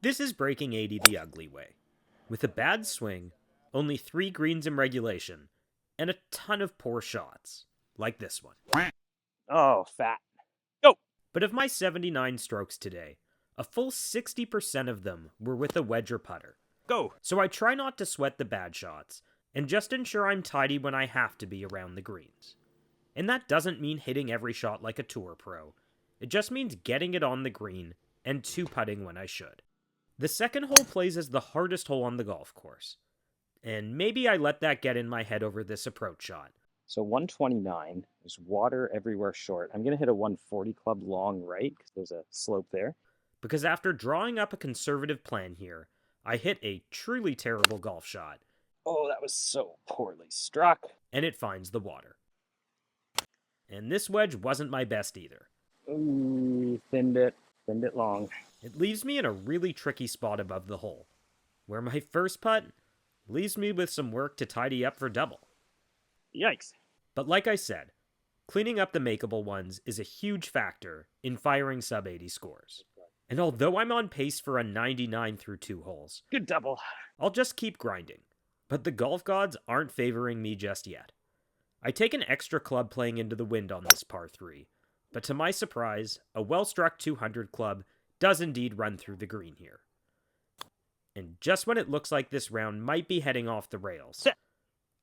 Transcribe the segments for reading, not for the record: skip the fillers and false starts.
This is breaking 80 the ugly way. With a bad swing, only 3 greens in regulation, and a ton of poor shots, like this one. Oh, fat. Go! But of my 79 strokes today, a full 60% of them were with a wedge or putter. Go! So I try not to sweat the bad shots, and just ensure I'm tidy when I have to be around the greens. And that doesn't mean hitting every shot like a tour pro. It just means getting it on the green and 2-putting when I should. The second hole plays as the hardest hole on the golf course. And maybe I let that get in my head over this approach shot. So 129, there's water everywhere short. I'm going to hit a 140 club long right because there's a slope there. Because after drawing up a conservative plan here, I hit a truly terrible golf shot. Oh, that was so poorly struck. And it finds the water. And this wedge wasn't my best either. Ooh, thinned it long. It leaves me in a really tricky spot above the hole, where my first putt leaves me with some work to tidy up for double. Yikes. But like I said, cleaning up the makeable ones is a huge factor in firing sub 80 scores. And although I'm on pace for a 99 through 2 holes, Good double. I'll just keep grinding. But the golf gods aren't favoring me just yet. I take an extra club playing into the wind on this par 3, but to my surprise, a well-struck 200 club does indeed run through the green here. And just when it looks like this round might be heading off the rails,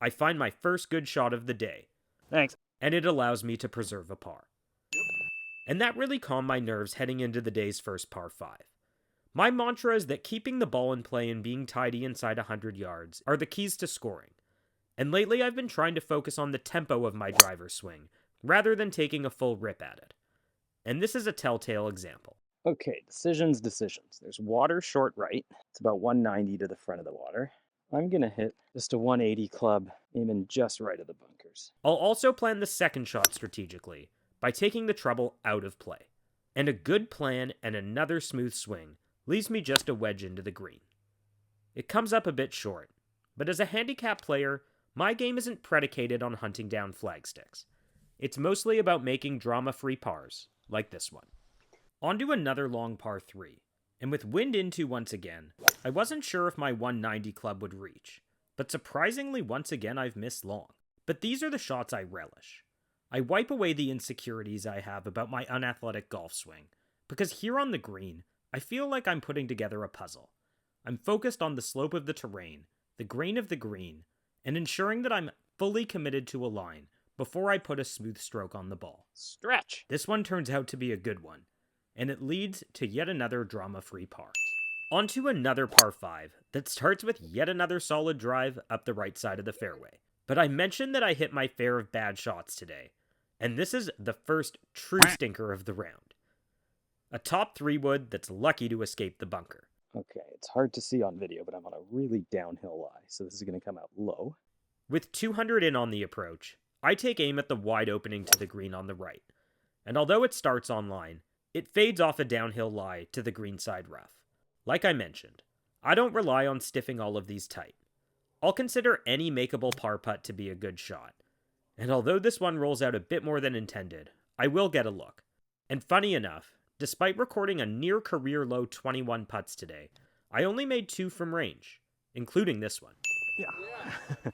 I find my first good shot of the day. Thanks. And it allows me to preserve a par. And that really calmed my nerves heading into the day's first par 5. My mantra is that keeping the ball in play and being tidy inside 100 yards are the keys to scoring. And lately I've been trying to focus on the tempo of my driver swing, rather than taking a full rip at it. And this is a telltale example. Okay, decisions. There's water short right. It's about 190 to the front of the water. I'm going to hit just a 180 club, aiming just right of the bunkers. I'll also plan the second shot strategically, by taking the trouble out of play. And a good plan and another smooth swing leaves me just a wedge into the green. It comes up a bit short, but as a handicap player, my game isn't predicated on hunting down flag sticks. It's mostly about making drama-free pars, like this one. On to another long par 3, and with wind into once again, I wasn't sure if my 190 club would reach, but surprisingly once again I've missed long. But these are the shots I relish. I wipe away the insecurities I have about my unathletic golf swing, because here on the green, I feel like I'm putting together a puzzle. I'm focused on the slope of the terrain, the grain of the green, and ensuring that I'm fully committed to a line before I put a smooth stroke on the ball. Stretch. This one turns out to be a good one, and it leads to yet another drama-free par. On to another par 5 that starts with yet another solid drive up the right side of the fairway. But I mentioned that I hit my fair of bad shots today, and this is the first true stinker of the round. A top 3 wood that's lucky to escape the bunker. Okay, it's hard to see on video, but I'm on a really downhill lie, so this is going to come out low. With 200 in on the approach, I take aim at the wide opening to the green on the right, and although it starts on line, it fades off a downhill lie to the greenside rough. Like I mentioned, I don't rely on stiffing all of these tight. I'll consider any makeable par putt to be a good shot, and although this one rolls out a bit more than intended, I will get a look. And funny enough, despite recording a near career low 21 putts today, I only made 2 from range, including this one. Yeah.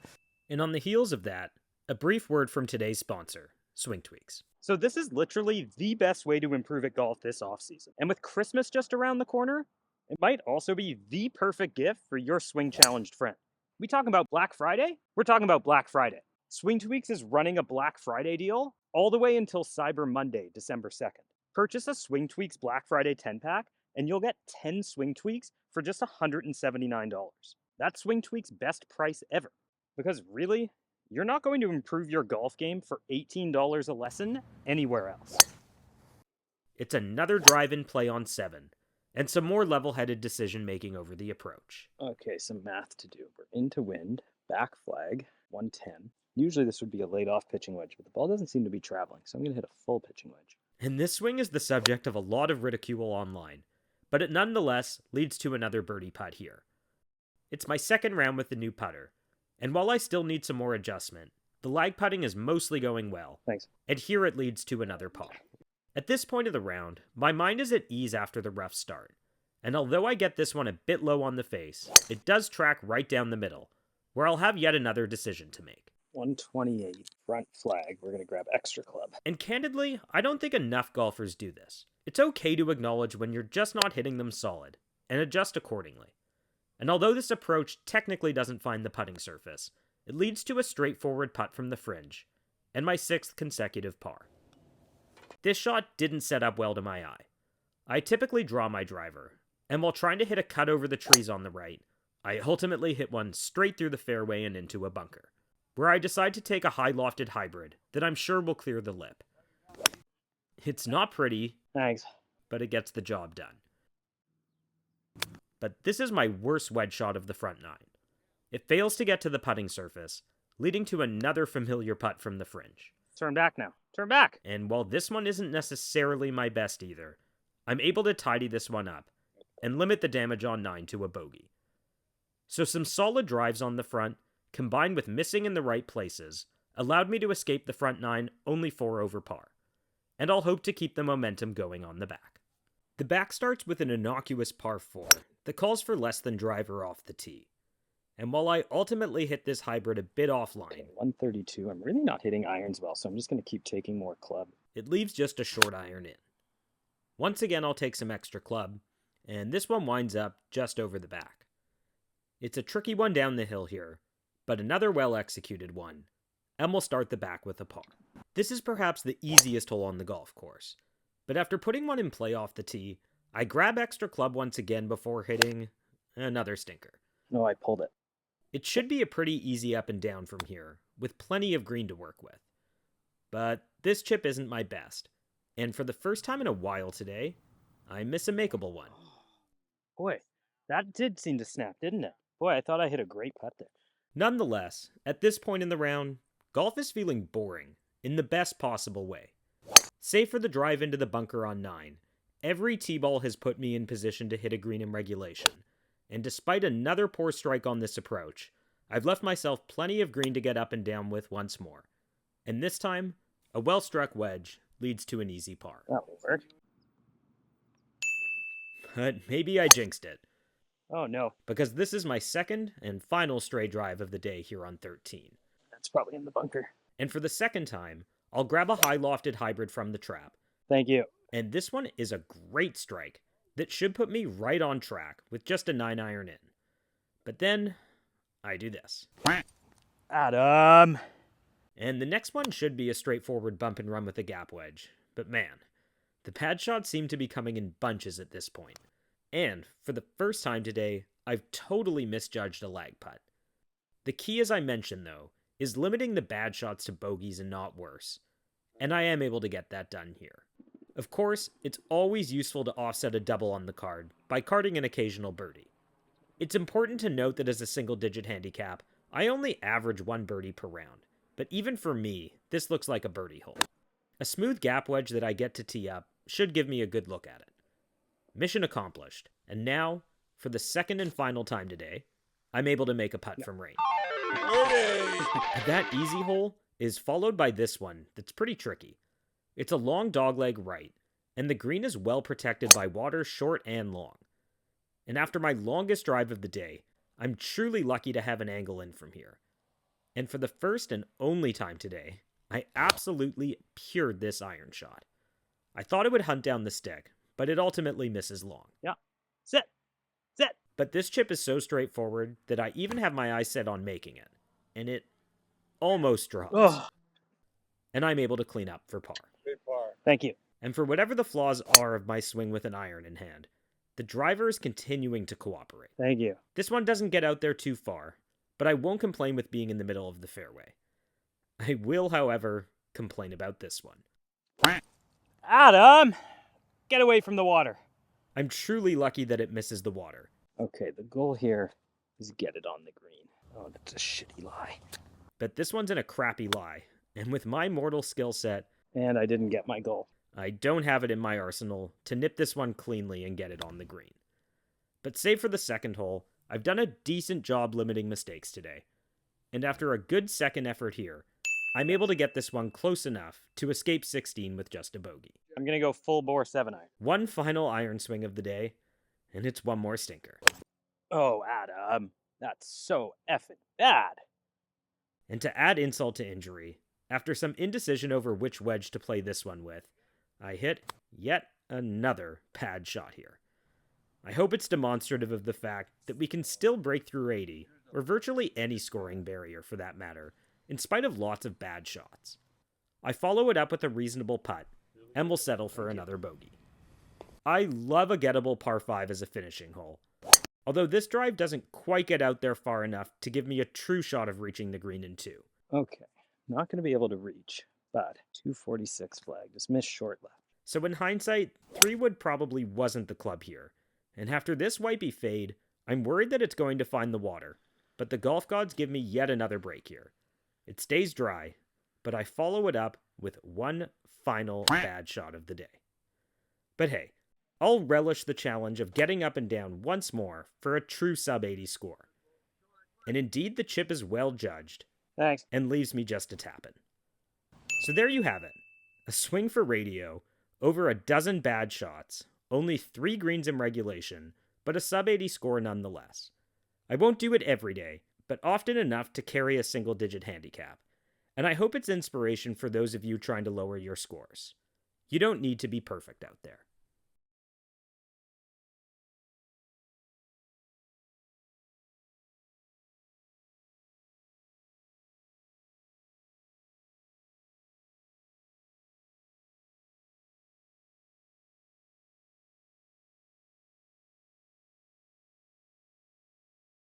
And on the heels of that, a brief word from today's sponsor, Swing Tweaks. So this is literally the best way to improve at golf this offseason. And with Christmas just around the corner, it might also be the perfect gift for your swing challenged friend. We talking about Black Friday? We're talking about Black Friday. Swing Tweaks is running a Black Friday deal all the way until Cyber Monday, December 2nd. Purchase a Swing Tweaks Black Friday 10-pack, and you'll get 10 Swing Tweaks for just $179. That's Swing Tweaks' best price ever. Because really, you're not going to improve your golf game for $18 a lesson anywhere else. It's another drive-in play on 7, and some more level-headed decision-making over the approach. Okay, some math to do. We're into wind, back flag, 110. Usually this would be a laid-off pitching wedge, but the ball doesn't seem to be traveling, so I'm going to hit a full pitching wedge. And this swing is the subject of a lot of ridicule online, but it nonetheless leads to another birdie putt here. It's my second round with the new putter, and while I still need some more adjustment, the lag putting is mostly going well. Thanks. And here it leads to another par. At this point of the round, my mind is at ease after the rough start, And although I get this one a bit low on the face, it does track right down the middle, where I'll have yet another decision to make. 128, front flag. We're going to grab extra club. And candidly, I don't think enough golfers do this. It's okay to acknowledge when you're just not hitting them solid, and adjust accordingly. And although this approach technically doesn't find the putting surface, it leads to a straightforward putt from the fringe, and my 6th consecutive par. This shot didn't set up well to my eye. I typically draw my driver, and while trying to hit a cut over the trees on the right, I ultimately hit one straight through the fairway and into a bunker, where I decide to take a high-lofted hybrid that I'm sure will clear the lip. It's not pretty, Thanks. but it gets the job done. But this is my worst wedge shot of the front 9. It fails to get to the putting surface, leading to another familiar putt from the fringe. Turn back now. Turn back. And while this one isn't necessarily my best either, I'm able to tidy this one up and limit the damage on 9 to a bogey. So some solid drives on the front, combined with missing in the right places, allowed me to escape the front 9 only 4 over par. And I'll hope to keep the momentum going on the back. The back starts with an innocuous par 4 that calls for less than driver off the tee. And while I ultimately hit this hybrid a bit offline, Okay, 132. I'm really not hitting irons well, so I'm just going to keep taking more club. it leaves just a short iron in. Once again, I'll take some extra club, and this one winds up just over the back. It's a tricky one down the hill here, but another well-executed one, and we'll start the back with a par. This is perhaps the easiest hole on the golf course, but after putting one in play off the tee, I grab extra club once again before hitting another stinker. No, I pulled it. It should be a pretty easy up and down from here, with plenty of green to work with. But this chip isn't my best, and for the first time in a while today, I miss a makeable one. Boy, that did seem to snap, didn't it? Boy, I thought I hit a great putt there. Nonetheless, at this point in the round, golf is feeling boring, in the best possible way. Save for the drive into the bunker on 9, every tee ball has put me in position to hit a green in regulation, and despite another poor strike on this approach, I've left myself plenty of green to get up and down with once more. And this time, a well-struck wedge leads to an easy par. That will work. But maybe I jinxed it, Oh, no. because this is my second and final stray drive of the day here on 13. That's probably in the bunker. And for the second time, I'll grab a high-lofted hybrid from the trap. Thank you. And this one is a great strike that should put me right on track with just a 9-iron in. But then, I do this. Adam. And the next one should be a straightforward bump and run with a gap wedge. But man, the pad shots seem to be coming in bunches at this point. And, for the first time today, I've totally misjudged a lag putt. The key, as I mentioned though, is limiting the bad shots to bogeys and not worse. And I am able to get that done here. Of course, it's always useful to offset a double on the card by carding an occasional birdie. It's important to note that as a single-digit handicap, I only average 1 birdie per round, but even for me, this looks like a birdie hole. A smooth gap wedge that I get to tee up should give me a good look at it. Mission accomplished, and now, for the second and final time today, I'm able to make a putt from range. That easy hole is followed by this one that's pretty tricky. It's a long dogleg right, and the green is well protected by water short and long. And after my longest drive of the day, I'm truly lucky to have an angle in from here. And for the first and only time today, I absolutely pured this iron shot. I thought it would hunt down the stick, but it ultimately misses long. Yeah. Sit. Sit. But this chip is so straightforward that I even have my eyes set on making it. And it almost drops. Oh, And I'm able to clean up for par. thank you. And for whatever the flaws are of my swing with an iron in hand, the driver is continuing to cooperate. Thank you. This one doesn't get out there too far, but I won't complain with being in the middle of the fairway. I will, however, complain about this one. Adam! Get away from the water. I'm truly lucky that it misses the water. Okay, the goal here is get it on the green. Oh, that's a shitty lie. But this one's in a crappy lie, and with my mortal skill set, And I didn't get my goal. I don't have it in my arsenal to nip this one cleanly and get it on the green. But save for the second hole, I've done a decent job limiting mistakes today. And after a good second effort here, I'm able to get this one close enough to escape 16 with just a bogey. I'm going to go full bore 7-iron. One final iron swing of the day, and it's one more stinker. Oh, Adam, that's so effing bad. And to add insult to injury, after some indecision over which wedge to play this one with, I hit yet another bad shot here. I hope it's demonstrative of the fact that we can still break through 80, or virtually any scoring barrier for that matter, in spite of lots of bad shots. I follow it up with a reasonable putt, and will settle for another bogey. I love a gettable par 5 as a finishing hole, although this drive doesn't quite get out there far enough to give me a true shot of reaching the green in 2. Okay, not going to be able to reach, but 246 flag, just missed short left. So in hindsight, 3-wood probably wasn't the club here, and after this wipey fade, I'm worried that it's going to find the water, but the golf gods give me yet another break here. It stays dry, but I follow it up with one final bad shot of the day. But hey, I'll relish the challenge of getting up and down once more for a true sub-80 score. And indeed, the chip is well judged, Thanks. and leaves me just a tappin'. So there you have it. A swing for radio, over a dozen bad shots, only 3 greens in regulation, but a sub-80 score nonetheless. I won't do it every day, but often enough to carry a single-digit handicap, and I hope it's inspiration for those of you trying to lower your scores. You don't need to be perfect out there.